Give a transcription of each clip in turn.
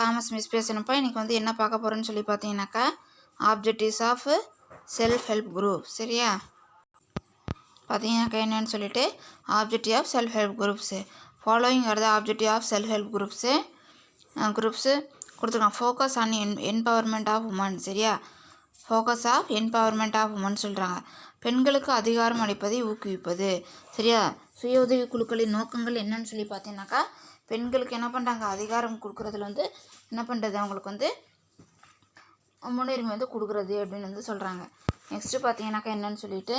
Commerce miss பேசணும்ப்பா. இன்றைக்கி வந்து என்ன பார்க்க போகிறோன்னு சொல்லி பார்த்தீங்கன்னாக்கா, objectives of self help group. சரியா? பார்த்தீங்கன்னாக்கா என்னன்னு சொல்லிட்டு objective of self help groups. Following are the objective of self help groups கொடுத்துருக்காங்க. Focus on empowerment of women. சரியா? Focus of empowerment of women சொல்கிறாங்க. பெண்களுக்கு அதிகாரம் அளிப்பதை ஊக்குவிப்பது. சரியா? சுய உதவி குழுக்களின் நோக்கங்கள் என்னன்னு சொல்லி பார்த்தீங்கன்னாக்கா, பெண்களுக்கு என்ன பண்ணுறாங்க, அதிகாரம் கொடுக்குறதுல வந்து என்ன பண்ணுறது, அவங்களுக்கு வந்து முன்னுரிமை வந்து கொடுக்குறது அப்படின்னு வந்து சொல்கிறாங்க. நெக்ஸ்ட்டு பார்த்தீங்கன்னாக்கா என்னன்னு சொல்லிட்டு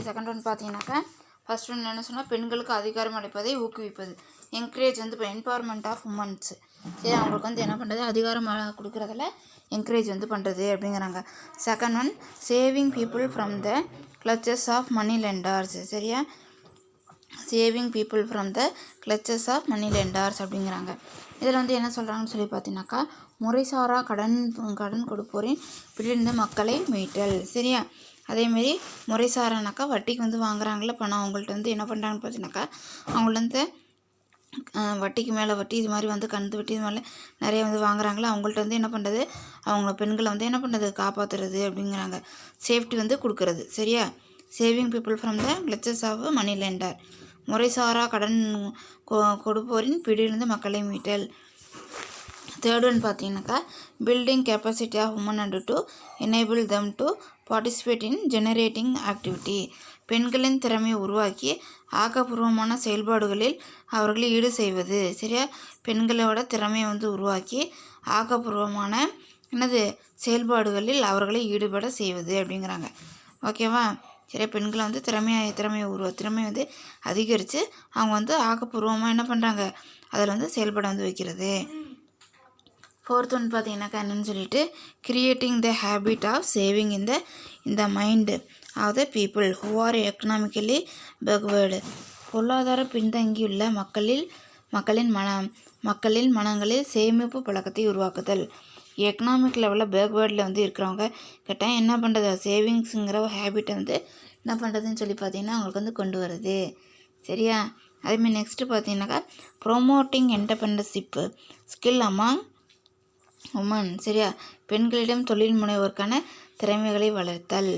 செகண்ட் ஒன் பார்த்தீங்கன்னாக்கா, ஃபர்ஸ்ட் ஒன் என்ன சொன்னால், பெண்களுக்கு அதிகாரம் அளிப்பதை ஊக்குவிப்பது. என்கரேஜ் வந்து இப்போ என்பவர்மெண்ட் ஆஃப் உமன்ஸ். சரி, அவங்களுக்கு வந்து என்ன பண்ணுறது, அதிகாரம் கொடுக்குறதுல என்கரேஜ் வந்து பண்ணுறது அப்படிங்கிறாங்க. Second one, saving people from the clutches of money lenders. சரியா? Saving people from the clutches of money lenders அப்படிங்கிறாங்க. இதில் வந்து என்ன சொல்கிறாங்கன்னு சொல்லி பார்த்தீங்கன்னாக்கா, முறைசாரா கடன் கொடுப்போரின் பிடிந்த மக்களை மீட்டல். சரியா? அதேமாரி முறைசாரானாக்கா, வட்டிக்கு வந்து வாங்குறாங்கள பணம், அவங்கள்ட்ட வந்து என்ன பண்ணுறாங்கன்னு பார்த்தீங்கன்னாக்கா, அவங்கள்ட்ட வந்து வட்டிக்கு மேலே வட்டி இது மாதிரி வந்து கந்து வட்டி இது மாதிரி நிறைய வந்து வாங்குறாங்களா, அவங்கள்ட்ட வந்து என்ன பண்ணுறது, அவங்க பெண்களை வந்து என்ன பண்ணுறது, காப்பாற்றுறது அப்படிங்கிறாங்க. சேஃப்டி வந்து கொடுக்குறது. சரியா? Saving people from the clutches of money lender. முறைசாரா கடன் கொடுப்போரின் பிடியிலிருந்து மக்களை மீட்டல். தேர்ட் ஒன் பார்த்தீங்கன்னாக்கா, building capacity of women and to enable them to participate in generating activity. பெண்களின் திறமையை உருவாக்கி ஆக்கப்பூர்வமான செயல்பாடுகளில் அவர்களை ஈடு செய்வது. சரியா? பெண்களோட திறமையை வந்து உருவாக்கி ஆக்கப்பூர்வமான செயல்பாடுகளில் அவர்களை ஈடுபட செய்வது அப்படிங்கிறாங்க. ஓகேவா? சரியா? பெண்களை வந்து திறமையை வந்து அதிகரித்து அவங்க வந்து ஆக்கப்பூர்வமாக என்ன பண்ணுறாங்க, அதில் வந்து செயல்பட வந்து வைக்கிறது. ஃபோர்த் ஒன் பார்த்தீங்கன்னாக்கா என்னன்னு சொல்லிட்டு, creating the habit of saving in the mind of the people who are economically backward. பொருளாதார பின்தங்கியுள்ள மக்களின் மனங்களில் சேமிப்பு பழக்கத்தை உருவாக்குதல். எக்கனாமிக் லெவலில் பேக்வேர்டில் வந்து இருக்கிறவங்க கிட்ட என்ன பண்ணுறது, சேவிங்ஸுங்கிற ஹேபிட்டை வந்து என்ன பண்ணுறதுன்னு சொல்லி பார்த்தீங்கன்னா அவங்களுக்கு வந்து கொண்டு வருது. சரியா? அதேமாதிரி நெக்ஸ்ட்டு பார்த்தீங்கன்னாக்கா, promoting entrepreneurship skill among women. சரியா? பெண்களிடம் தொழில் முனைவோருக்கான திறமைகளை வளர்த்தல்.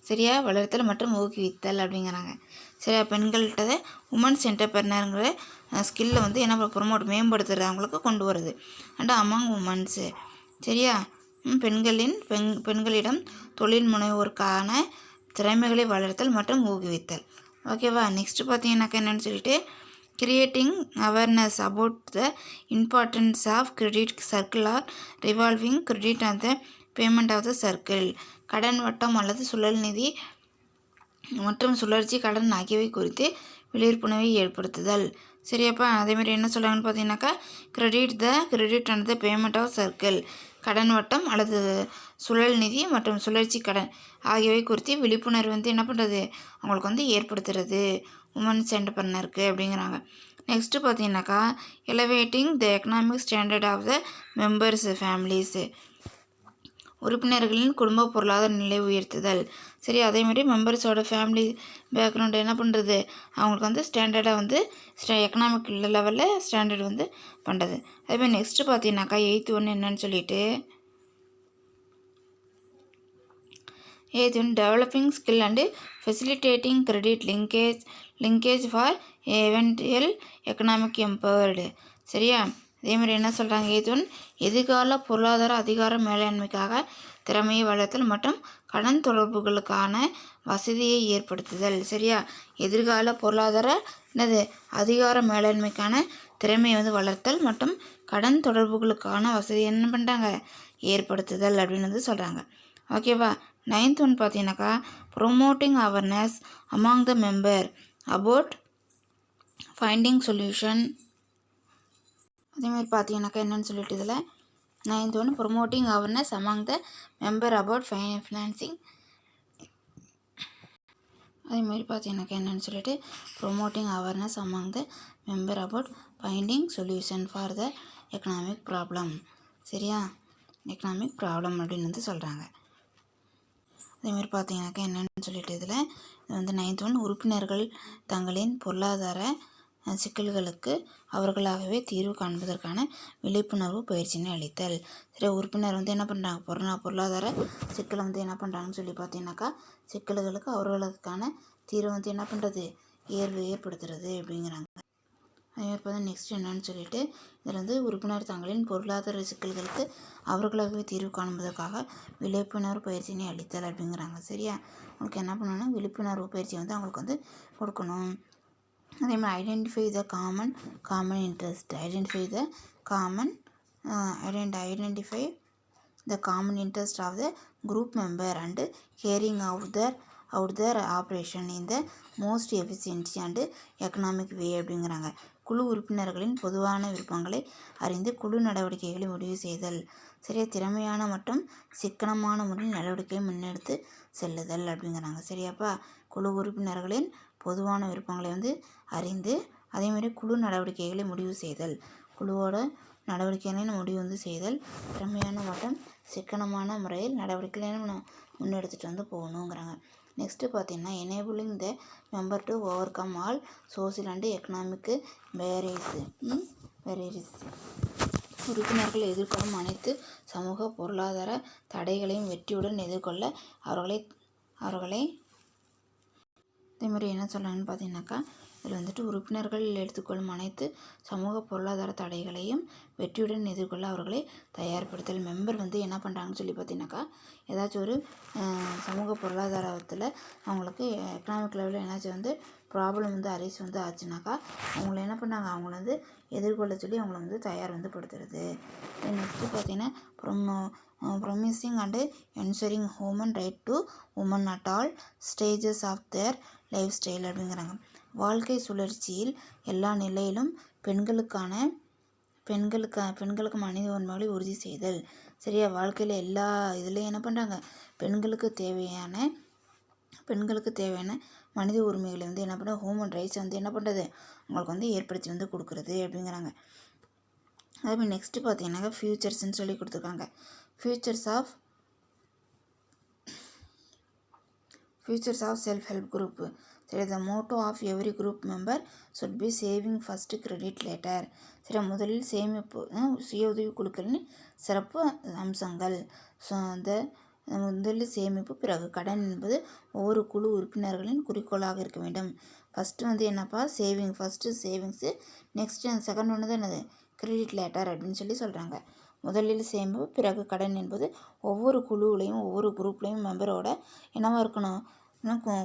சரியா? வளர்த்தல் மற்றும் ஊக்குவித்தல் அப்படிங்கிறாங்க. சரியா? பெண்கள்கிட்ட உமன்ஸ் என்டர்பிரனருங்கிற ஸ்கில்லை வந்து என்ன மேம்படுத்துறது, அவங்களுக்கு கொண்டு வருது. And among women's. சரியா? பெண்களிடம் தொழில் முனைவோருக்கான திறமைகளை வளர்த்தல் மற்றும் ஊக்குவித்தல். ஓகேவா? நெக்ஸ்ட்டு பார்த்தீங்கன்னாக்கா என்னென்னு சொல்லிட்டு, creating awareness about the importance of credit circle or revolving credit of the payment of the circle. கடன் வட்டம் அல்லது சுழல் நிதி மற்றும் சுழற்சி கடன் ஆகியவை குறித்து விழிப்புணர்வை ஏற்படுத்துதல். சரியாப்பா? அதேமாதிரி என்ன சொல்கிறாங்கன்னு பார்த்தீங்கன்னாக்கா, credit and the payment of circle, கடன் வட்டம் அல்லது சுழல் நிதி மற்றும் சுழற்சி கடன் ஆகியவை குறித்து விழிப்புணர்வு வந்து என்ன பண்ணுறது, அவங்களுக்கு வந்து ஏற்படுத்துறது உமன்ஸ் என்டர்பிரனருக்கு அப்படிங்கிறாங்க. நெக்ஸ்ட்டு பார்த்தீங்கன்னாக்கா, elevating the economic standard of the members families. உறுப்பினர்களின் குடும்ப பொருளாதார நிலை உயர்த்துதல். சரி, அதேமாதிரி மெம்பர்ஸோட ஃபேமிலி பேக்ரவுண்டு என்ன பண்ணுறது, அவங்களுக்கு வந்து ஸ்டாண்டர்டாக வந்து எக்கனாமிக் லெவலில் ஸ்டாண்டர்ட் வந்து பண்ணுறது. அதேமாதிரி நெக்ஸ்ட்டு பார்த்தீங்கன்னாக்கா, 8th ஒன்று என்னன்னு சொல்லிட்டு, 8th one developing skill and facilitating credit linkage for எவென்ச்சுவல் economic empowered. சரியா? அதேமாதிரி என்ன சொல்கிறாங்க, 8th ஒன் எதிர்கால பொருளாதார அதிகார மேலாண்மைக்காக திறமையை வளர்த்தல் மற்றும் கடன் தொடர்புகளுக்கான வசதியை ஏற்படுத்துதல். சரியா? எதிர்கால பொருளாதார அதிகார மேலாண்மைக்கான திறமையை வந்து வளர்த்தல் மற்றும் கடன் தொடர்புகளுக்கான வசதியை என்ன பண்ணுறாங்க, ஏற்படுத்துதல் அப்படின்னு வந்து சொல்கிறாங்க. ஓகேவா? 9th ஒன் பார்த்தீங்கன்னாக்கா, promoting awareness among the member about finding solution. அதேமாதிரி பார்த்தீங்கன்னாக்கா என்னன்னு சொல்லிட்டு, இதில் 9th ஒன்று promoting awareness among the member about financing. அதேமாதிரி பார்த்தீங்கன்னாக்கா என்னன்னு சொல்லிட்டு, promoting awareness among the member about finding solution for the economic problem. சரியா? எக்கனாமிக் ப்ராப்ளம் அப்படின்னு வந்து சொல்கிறாங்க. அதேமாதிரி பார்த்தீங்கன்னாக்கா என்னென்னு சொல்லிட்டு, இதில் வந்து 9th ஒன் உறுப்பினர்கள் தங்களின் பொருளாதார சிக்கல்களுக்கு அவர்களாகவே தீர்வு காண்பதற்கான விழிப்புணர்வு பயிற்சியினை அளித்தல். சரி, உறுப்பினர் வந்து என்ன பண்ணுறாங்க, பொருளாதார சிக்கலை வந்து என்ன பண்ணுறாங்கன்னு சொல்லி பார்த்தீங்கன்னாக்கா, சிக்கல்களுக்கு அவர்களுக்கான தீர்வு வந்து என்ன பண்ணுறது, ஏற்படுத்துறது அப்படிங்கிறாங்க. அதேமாதிரி பார்த்தா நெக்ஸ்ட் என்னன்னு சொல்லிட்டு இதில் வந்து உறுப்பினர் தங்களின் பொருளாதார சிக்கல்களுக்கு அவர்களாகவே தீர்வு காண்பதற்காக விழிப்புணர்வு பயிற்சியினை அளித்தல் அப்படிங்கிறாங்க. சரியா, உங்களுக்கு என்ன பண்ணணும்னா விழிப்புணர்வு பயிற்சி வந்து அவங்களுக்கு வந்து கொடுக்கணும். அதே மாதிரி identify the common interest, identify the common interest of the group member and carrying out their operation in the most efficiency and economic way அப்படிங்கிறாங்க. குழு உறுப்பினர்களின் பொதுவான விருப்பங்களை அறிந்து குழு நடவடிக்கைகளை முடிவு செய்தல். சரியா, திறமையான மற்றும் சிக்கனமான முறையில் நடவடிக்கையை முன்னெடுத்து செல்லுதல் அப்படிங்கிறாங்க. சரியாப்பா, குழு உறுப்பினர்களின் பொதுவான விருப்பங்களை வந்து அறிந்து அதேமாதிரி குழு நடவடிக்கைகளை முடிவு செய்தல், குழுவோட நடவடிக்கைகளை முடிவு வந்து செய்தல், திறமையான மற்றும் சிக்கனமான முறையில் நடவடிக்கைகளை முன்னெடுத்துட்டு வந்து போகணுங்கிறாங்க. நெக்ஸ்ட்டு பார்த்தீங்கன்னா enabling the member to over come all social and economic barriers, உறுப்பினர்கள் எதிர்கொள்ளும் அனைத்து சமூக பொருளாதார தடைகளையும் வெற்றியுடன் எதிர்கொள்ள அவர்களை அதேமாதிரி என்ன சொல்கிறாங்கன்னு பார்த்தீங்கன்னாக்கா, இதில் வந்துட்டு உறுப்பினர்கள் எடுத்துக்கொள்ளும் அனைத்து சமூக பொருளாதார தடைகளையும் வெற்றியுடன் எதிர்கொள்ள அவர்களை தயார்படுத்தல். மெம்பர் வந்து என்ன பண்ணுறாங்கன்னு சொல்லி பார்த்தீங்கன்னாக்கா, ஏதாச்சும் ஒரு சமூக பொருளாதாரத்தில் அவங்களுக்கு எக்கனாமிக் லெவலில் ஏதாச்சும் வந்து ப்ராப்ளம் வந்து அரைஸ் வந்து ஆச்சுனாக்கா அவங்கள என்ன பண்ணாங்க, அவங்கள வந்து எதிர்கொள்ள சொல்லி அவங்கள வந்து தயார் வந்து படுத்துறது. நெக்ஸ்ட்டு பார்த்தீங்கன்னா promising and ensuring human right to women at all stages of their life style அப்படிங்கிறாங்க. வாழ்க்கை சுழற்சியில் எல்லா நிலையிலும் பெண்களுக்கு மனித உரிமைகளை உறுதி செய்தல். சரியா, வாழ்க்கையில் எல்லா இதுலேயும் என்ன பண்ணுறாங்க, பெண்களுக்கு தேவையான மனித உரிமைகளை வந்து என்ன பண்ணுறது, ஹியூமன் ரைட்ஸ் வந்து என்ன பண்ணுறது, அவங்களுக்கு வந்து ஏற்படுத்தி வந்து கொடுக்குறது அப்படிங்கிறாங்க. அதேமாதிரி நெக்ஸ்ட்டு பார்த்தீங்கன்னாக்கா ஃபியூச்சர்ஸ்ன்னு சொல்லி கொடுத்துருக்காங்க. Futures of self help group. சரி, the motto of every group member should be saving first credit later. சரி, முதலில் சேமிப்பு சுய உதவி குழுக்களின் சிறப்பு அம்சங்கள். முதலில் சேமிப்பு, பிறகு கடன் என்பது ஒவ்வொரு குழு உறுப்பினர்களின் குறிக்கோளாக இருக்க வேண்டும். ஃபஸ்ட்டு வந்து என்னப்பா, ஃபஸ்ட்டு சேவிங்ஸு, நெக்ஸ்ட்டு செகண்ட் ஒன்று தான் என்னது, கிரெடிட் லேட்டர் அப்படின்னு சொல்லி சொல்கிறாங்க. முதலில் சேமிப்பு, பிறகு கடன் என்பது ஒவ்வொரு குழுவிலையும் ஒவ்வொரு குரூப்லேயும் மெம்பரோட என்னவாக இருக்கணும்,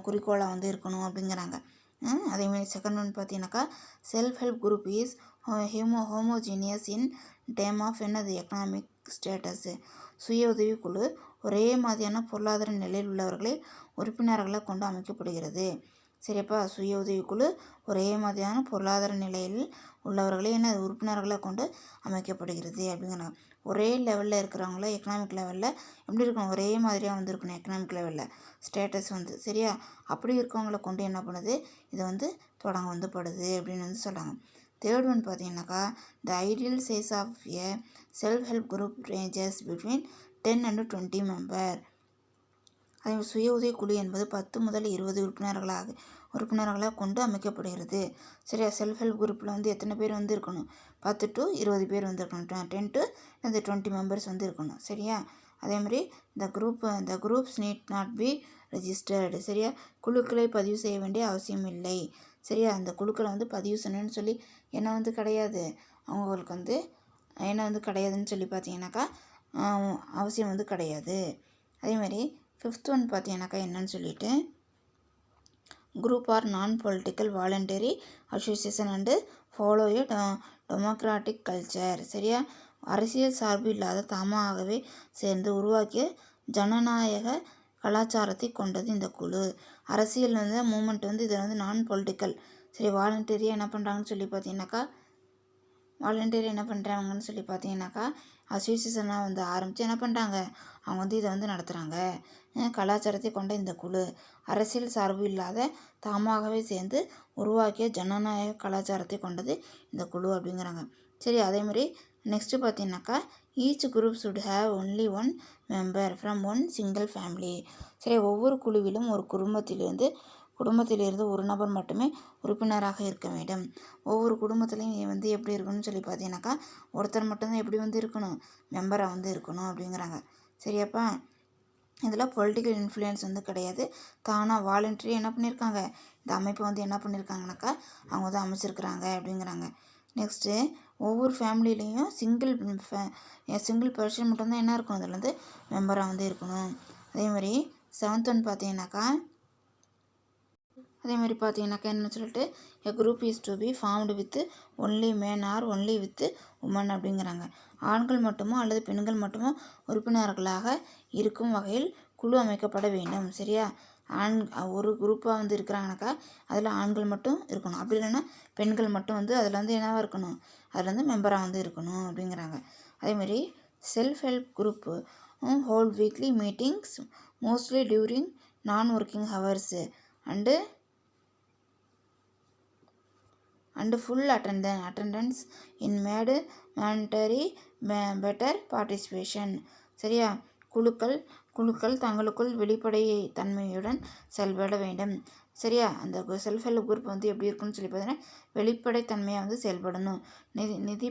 குறிக்கோளாக வந்து இருக்கணும் அப்படிங்கிறாங்க. அதேமாதிரி செகண்ட் ஒன் பார்த்தீங்கன்னாக்கா self help group is homogeneous in term of என்னது எக்கனாமிக் ஸ்டேட்டஸு. சுய உதவி குழு ஒரே மாதிரியான பொருளாதார நிலையில் உள்ளவர்களை உறுப்பினர்களை கொண்டு அமைக்கப்படுகிறது. சரிப்பா, சுய உதவிக்குழு ஒரே மாதிரியான பொருளாதார நிலையில் உள்ளவர்களே என்ன உறுப்பினர்களை கொண்டு அமைக்கப்படுகிறது அப்படிங்கிறாங்க. ஒரே லெவலில் இருக்கிறவங்கள எக்கனாமிக் லெவலில் எப்படி இருக்கணும், ஒரே மாதிரியாக வந்து இருக்கணும் எக்கனாமிக் லெவலில் ஸ்டேட்டஸ் வந்து. சரியா, அப்படி இருக்கவங்கள கொண்டு என்ன பண்ணுது, இதை வந்து தொடங்க வந்து படுது அப்படின்னு வந்து சொல்கிறாங்க. தேர்ட் ஒன் பார்த்தீங்கன்னாக்கா the ideal size of a self help group ranges between 10 and 20 member. அதே சுய உதவி குழு என்பது 10 முதல் 20 உறுப்பினர்களாக கொண்டு அமைக்கப்படுகிறது. சரியா, செல்ஃப் ஹெல்ப் குரூப்பில் வந்து எத்தனை பேர் வந்து இருக்கணும், 10 to 20 பேர் வந்து இருக்கணும், 10 to 20 மெம்பர்ஸ் வந்து இருக்கணும். சரியா, அதேமாதிரி த groups need not be registered. சரியா, குழுக்களை பதிவு செய்ய வேண்டிய அவசியம் இல்லை. சரியா, அந்த குழுக்களை வந்து பதிவு செய்யணும்னு சொல்லி என்ன வந்து கிடையாது, அவங்களுக்கு வந்து என்ன வந்து கிடையாதுன்னு சொல்லி பார்த்தீங்கன்னாக்கா அவசியம் வந்து கிடையாது. அதேமாதிரி ஃபிஃப்த் ஒன் பார்த்தீங்கன்னாக்கா என்னன்னு சொல்லிட்டு குரூப் ஆர் நான் political voluntary association and follow a democratic culture. சரியா, அரசியல் சார்பு இல்லாத தாமாகவே சேர்ந்து உருவாக்கிய ஜனநாயக கலாச்சாரத்தை கொண்டது இந்த குழு. அரசியல் வந்து மூமெண்ட் வந்து இதில் வந்து நான் பொலிட்டிக்கல். சரி, வாலண்டரியாக என்ன பண்ணுறாங்கன்னு சொல்லி பார்த்தீங்கன்னாக்கா அசோசியேஷனாக வந்து ஆரம்பித்து என்ன பண்ணுறாங்க, அவங்க வந்து இதை வந்து நடத்துகிறாங்க. கலாச்சாரத்தை கொண்ட இந்த குழு அரசியல் சார்பு இல்லாத தாமாகவே சேர்ந்து உருவாக்கிய ஜனநாயக கலாச்சாரத்தை கொண்டது இந்த குழு அப்படிங்கிறாங்க. சரி, அதேமாதிரி நெக்ஸ்ட்டு பார்த்தீங்கன்னாக்கா each group should have only one member from one single family. சரி, ஒவ்வொரு குழுவிலும் ஒரு குடும்பத்திலிருந்து குடும்பத்திலிருந்து ஒரு நபர் மட்டுமே உறுப்பினராக இருக்க வேண்டும். ஒவ்வொரு குடும்பத்துலேயும் வந்து எப்படி இருக்கணும்னு சொல்லி பார்த்தீங்கன்னாக்கா ஒருத்தர் மட்டும்தான் எப்படி வந்து இருக்கணும், மெம்பராக வந்து இருக்கணும் அப்படிங்கிறாங்க. சரியாப்பா? இதில் பொலிட்டிக்கல் இன்ஃப்ளூயன்ஸ் வந்து கிடையாது. தானாக வாலண்டரி என்ன பண்ணியிருக்காங்க, இந்த அமைப்பை வந்து என்ன பண்ணியிருக்காங்கனாக்கா அவங்க வந்து அமைச்சிருக்கிறாங்க அப்படிங்கிறாங்க. நெக்ஸ்ட்டு ஒவ்வொரு ஃபேமிலியிலையும் சிங்கிள் பர்சன் மட்டும்தான் என்ன இருக்கணும், அதில் வந்து மெம்பராக வந்து இருக்கணும். அதே மாதிரி 7th ஒன் பார்த்தீங்கன்னாக்கா என்ன சொல்லிட்டு a group is to be formed with only men or only with women அப்படிங்கிறாங்க. ஆண்கள் மட்டுமோ அல்லது பெண்கள் மட்டுமோ உறுப்பினர்களாக இருக்கும் வகையில் குழு அமைக்கப்பட வேண்டும். சரியா? ஒரு குரூப்பாக வந்து இருக்கிறாங்கனாக்கா அதில் ஆண்கள் மட்டும் இருக்கணும், அப்படி இல்லைன்னா பெண்கள் மட்டும் வந்து அதில் வந்து என்னவாக இருக்கணும், அதில் வந்து மெம்பராக வந்து இருக்கணும் அப்படிங்கிறாங்க. அதேமாதிரி self help group hold weekly meetings mostly during non working hours and full attendance in made mandatory better participation. சரியா? குழுக்கள் தங்களுக்குள் வெளிப்படை தன்மையுடன் செயல்பட வேண்டும். சரியா? அந்த செல்ஃப் ஹெல்ப் குரூப் வந்து எப்படி இருக்குன்னு சொல்லி பார்த்தீங்கன்னா வெளிப்படைத்தன்மையாக வந்து செயல்படணும். நிதி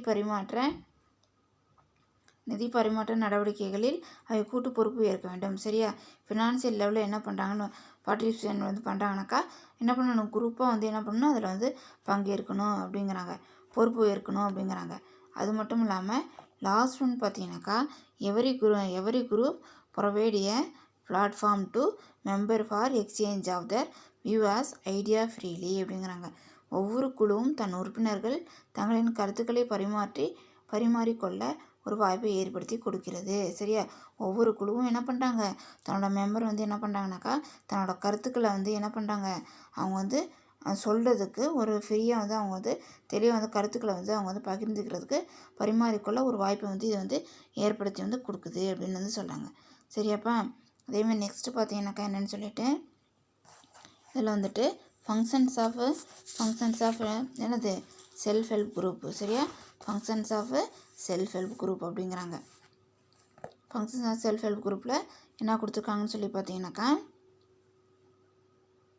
பரிமாற்ற நடவடிக்கைகளில் அவை கூட்டு பொறுப்பு ஏற்க வேண்டும். சரியா? ஃபினான்சியல் லெவலில் என்ன பண்ணுறாங்கன்னு பார்ட்டிசிபேஷன் வந்து பண்ணுறாங்கனாக்கா என்ன பண்ணணும், குரூப்பாக வந்து என்ன பண்ணணும், அதில் வந்து பங்கேற்கணும் அப்படிங்கிறாங்க, பொறுப்பு ஏற்கணும் அப்படிங்கிறாங்க. அது மட்டும் இல்லாமல் லாஸ்ட் ஒன் பார்த்தீங்கன்னாக்கா every group provide a platform to member for exchange of their views idea freely அப்படிங்கிறாங்க. ஒவ்வொரு குழுவும் தன் உறுப்பினர்கள் தங்களின் கருத்துக்களை பரிமாறிக்கொள்ள ஒரு வாய்ப்பை ஏற்படுத்தி கொடுக்கிறது. சரியா? ஒவ்வொரு குழுவும் என்ன பண்ணுறாங்க, தன்னோட மெம்பர் வந்து என்ன பண்ணுறாங்கனாக்கா தன்னோட கருத்துக்களை வந்து என்ன பண்ணுறாங்க, அவங்க வந்து சொல்கிறதுக்கு ஒரு ஃப்ரீயாக வந்து அவங்க வந்து தெளிவாக வந்து கருத்துக்களை வந்து அவங்க வந்து பகிர்ந்துக்கிறதுக்கு பரிமாறிக்கொள்ள ஒரு வாய்ப்பை வந்து இது வந்து ஏற்படுத்தி வந்து கொடுக்குது அப்படின்னு வந்து சொல்கிறாங்க. சரியாப்பா? அதேமாதிரி நெக்ஸ்ட்டு பார்த்தீங்கன்னாக்கா என்னென்னு சொல்லிட்டு இதில் வந்துட்டு ஃபங்க்ஷன்ஸ் ஆஃப் என்னது செல்ஃப் ஹெல்ப் குரூப்பு. சரியா? Functions of self help group அப்படிங்கிறாங்க. ஃபங்க்ஷன்ஸ் ஆஃப் செல்ஃப் ஹெல்ப் குரூப்பில் என்ன கொடுத்துருக்காங்கன்னு சொல்லி பார்த்தீங்கன்னாக்கா